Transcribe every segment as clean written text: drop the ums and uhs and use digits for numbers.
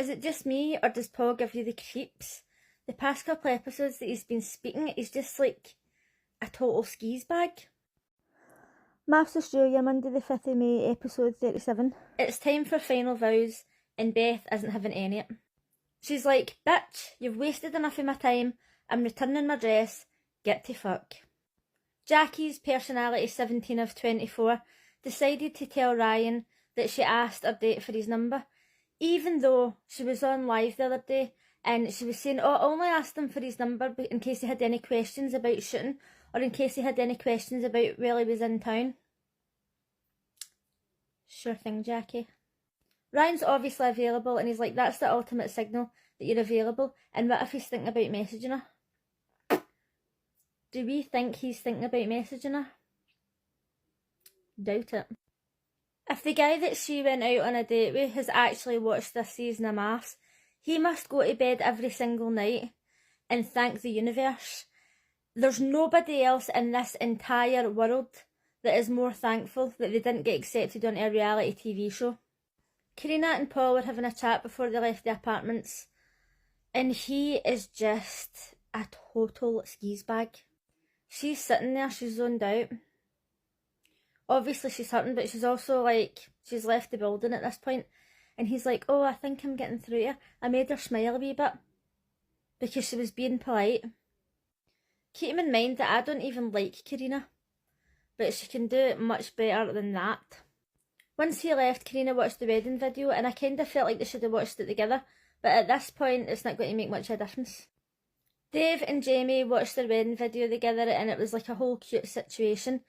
Is it just me, or does Paul give you the creeps? The past couple episodes that he's been speaking, he's just like a total skis bag. Maths Australia, Monday the 5th of May, episode 37. It's time for final vows, and Beth isn't having any of it. She's like, bitch, you've wasted enough of my time, I'm returning my dress, get to fuck. Jackie's personality 17 of 24 decided to tell Ryan that she asked her date for his number, even though she was on live the other day and she was saying, oh, I only asked him for his number in case he had any questions about shooting or in case he had any questions about where he was in town. Sure thing, Jackie. Ryan's obviously available and he's like, that's the ultimate signal that you're available, and what if he's thinking about messaging her? Do we think he's thinking about messaging her? Doubt it. If the guy that she went out on a date with has actually watched this season of Maths, he must go to bed every single night and thank the universe. There's nobody else in this entire world that is more thankful that they didn't get accepted onto a reality TV show. Karina and Paul were having a chat before they left the apartments, and he is just a total skis bag. She's sitting there, she's zoned out. Obviously she's hurting, but she's also like, she's left the building at this point. And he's like, oh, I think I'm getting through to her. I made her smile a wee bit because she was being polite. Keep in mind that I don't even like Karina, but she can do it much better than that. Once he left, Karina watched the wedding video, and I kind of felt like they should have watched it together, but at this point it's not going to make much of a difference. Dave and Jamie watched their wedding video together, and it was like a whole cute situation,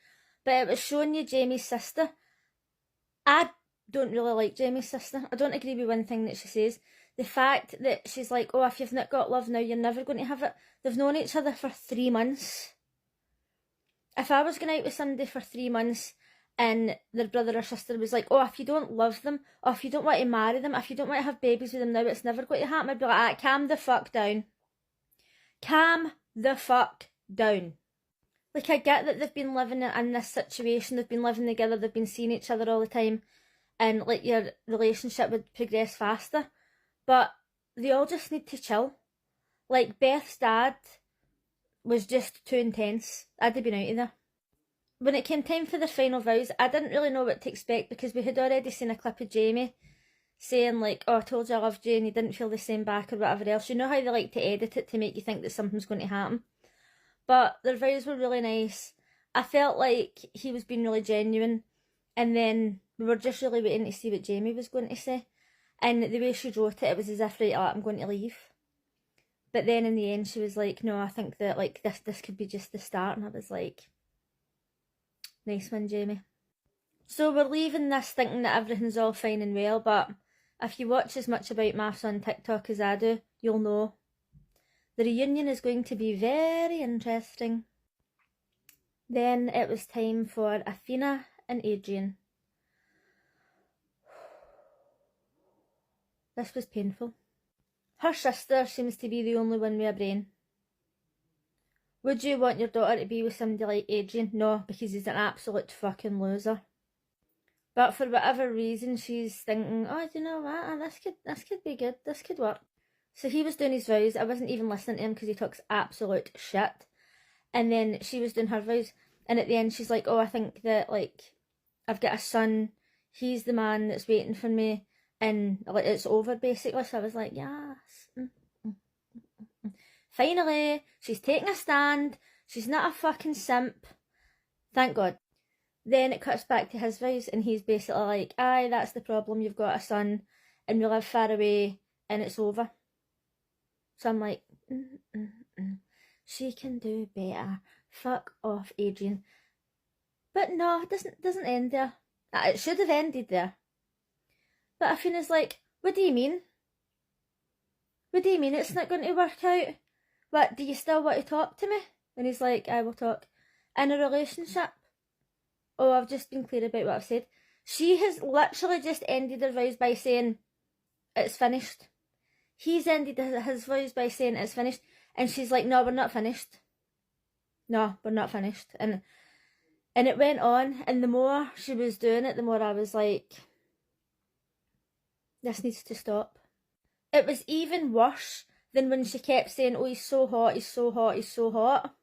but it was showing you Jamie's sister. I don't really like Jamie's sister. I don't agree with one thing that she says. The fact that she's like, oh, if you've not got love now, you're never going to have it. They've known each other for 3 months. If I was going out with somebody for 3 months and their brother or sister was like, oh, if you don't love them, or if you don't want to marry them, if you don't want to have babies with them now, it's never going to happen, I'd be like, ah, calm the fuck down. Calm the fuck down. Like, I get that they've been living in this situation, they've been living together, they've been seeing each other all the time, and like your relationship would progress faster, but they all just need to chill. Like, Beth's dad was just too intense. I'd have been out of there. When it came time for their final vows, I didn't really know what to expect because we had already seen a clip of Jamie saying like, oh, I told you I loved you and you didn't feel the same back or whatever else. You know how they like to edit it to make you think that something's going to happen. But their vows were really nice. I felt like he was being really genuine, and then we were just really waiting to see what Jamie was going to say. And the way she wrote it, it was as if, right, I'm going to leave. But then in the end she was like, no, I think that like this could be just the start. And I was like, nice one, Jamie. So we're leaving this thinking that everything's all fine and well, but if you watch as much about Maths on TikTok as I do, you'll know the reunion is going to be very interesting. Then it was time for Athena and Adrian. This was painful. Her sister seems to be the only one with a brain. Would you want your daughter to be with somebody like Adrian? No, because he's an absolute fucking loser. But for whatever reason, she's thinking, oh, do you know what? This could be good. This could work. So he was doing his vows. I wasn't even listening to him because he talks absolute shit. And then she was doing her vows. And at the end, she's like, oh, I think that, like, I've got a son. He's the man that's waiting for me. And like, it's over, basically. So I was like, yes. Finally, she's taking a stand. She's not a fucking simp. Thank God. Then it cuts back to his vows, and he's basically like, aye, that's the problem. You've got a son, and we live far away, and it's over. So I'm like, she can do better. Fuck off, Adrian. But no, it doesn't end there. It should have ended there. But Athena's like, what do you mean? What do you mean it's not going to work out? What, do you still want to talk to me? And he's like, I will talk. In a relationship? Oh, I've just been clear about what I've said. She has literally just ended her vows by saying, it's finished. He's ended his vows by saying it's finished. And she's like, no, we're not finished. No, we're not finished. And it went on. And the more she was doing it, the more I was like, this needs to stop. It was even worse than when she kept saying, oh, he's so hot, he's so hot, he's so hot.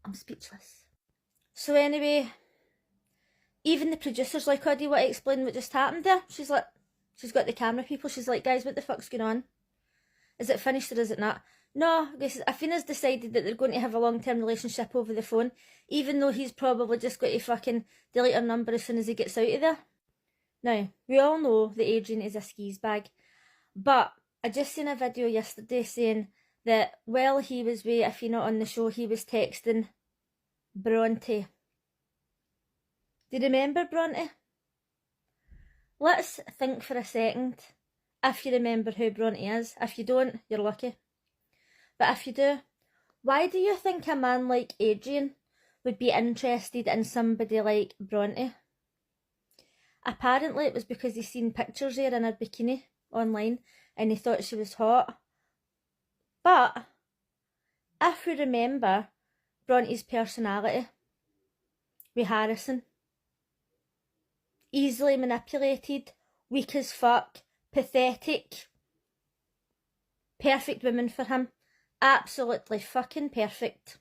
I'm speechless. So anyway, even the producer's like, oh, do you want to explain what just happened there? She's like, she's got the camera people, she's like, guys, what the fuck's going on? Is it finished or is it not? No, Afina's decided that they're going to have a long-term relationship over the phone, even though he's probably just going to fucking delete her number as soon as he gets out of there. Now, we all know that Adrian is a skis bag, but I just seen a video yesterday saying that while he was with Afina on the show, he was texting Bronte. Do you remember Bronte? Let's think for a second if you remember who Bronte is. If you don't, you're lucky. But if you do, why do you think a man like Adrian would be interested in somebody like Bronte? Apparently it was because he seen pictures of her in her bikini online and he thought she was hot. But if we remember Bronte's personality with Harrison, easily manipulated, weak as fuck, pathetic, perfect woman for him. Absolutely fucking perfect.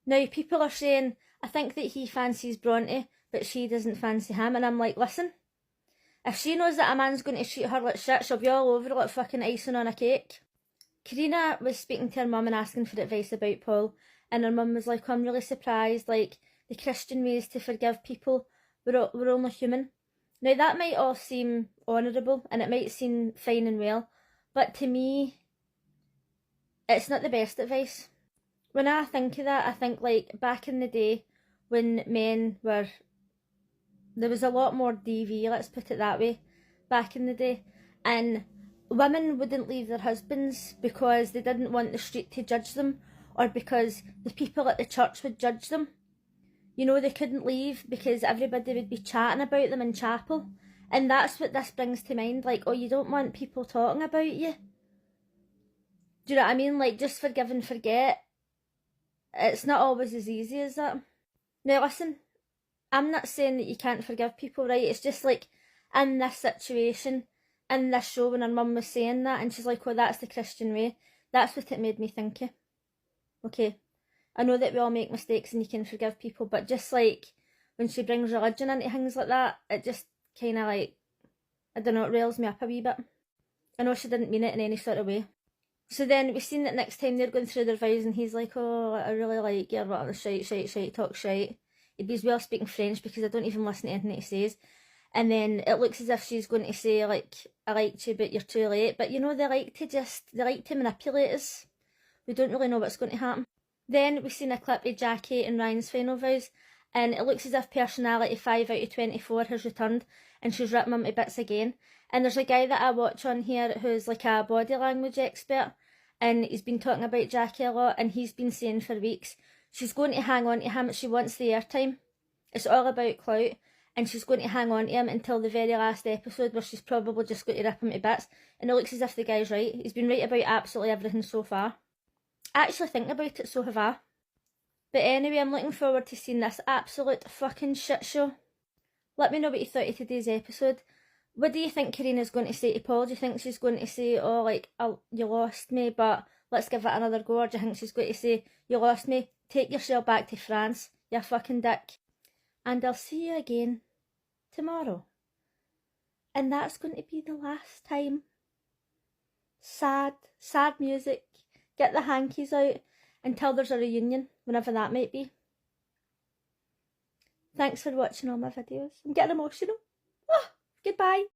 Now, people are saying, I think that he fancies Bronte, but she doesn't fancy him. And I'm like, listen, if she knows that a man's going to treat her like shit, she'll be all over it like fucking icing on a cake. Karina was speaking to her mum and asking for advice about Paul. And her mum was like, oh, I'm really surprised. Like, the Christian ways to forgive people, we're only human. Now, that might all seem honourable and it might seem fine and well. But to me, it's not the best advice. When I think of that, I think like back in the day when men were, there was a lot more DV, let's put it that way, back in the day. And women wouldn't leave their husbands because they didn't want the street to judge them or because the people at the church would judge them. You know, they couldn't leave because everybody would be chatting about them in chapel. And that's what this brings to mind. Like, oh, you don't want people talking about you. Do you know what I mean? Like, just forgive and forget. It's not always as easy as that. Now, listen, I'm not saying that you can't forgive people, right? It's just like, in this situation, in this show, when her mum was saying that, and she's like, oh, that's the Christian way. That's what it made me think of. Okay, I know that we all make mistakes and you can forgive people, but just like, when she brings religion into things like that, it just kind of like, I don't know, it rails me up a wee bit. I know she didn't mean it in any sort of way. So then we've seen that next time they're going through their vows and he's like, oh, I really like you, what, shite, talk shite. He'd be as well speaking French because I don't even listen to anything that he says. And then it looks as if she's going to say, like, I liked you, but you're too late. But you know, they like to manipulate us. We don't really know what's going to happen. Then we've seen a clip of Jackie and Ryan's final vows, and it looks as if personality 5 out of 24 has returned, and she's ripping them to bits again. And there's a guy that I watch on here who's like a body language expert, and he's been talking about Jackie a lot, and he's been saying for weeks, she's going to hang on to him, she wants the airtime. It's all about clout, and she's going to hang on to him until the very last episode where she's probably just going to rip him to bits. And it looks as if the guy's right. He's been right about absolutely everything so far. Actually think about it, so have I. But anyway, I'm looking forward to seeing this absolute fucking shit show. Let me know what you thought of today's episode. What do you think Karina's going to say to Paul? Do you think she's going to say, oh, like, you lost me, but let's give it another go? Or do you think she's going to say, you lost me, take yourself back to France, you fucking dick. And I'll see you again tomorrow. And that's going to be the last time. Sad music. Get the hankies out until there's a reunion, whenever that might be. Thanks for watching all my videos. I'm getting emotional. Oh, goodbye.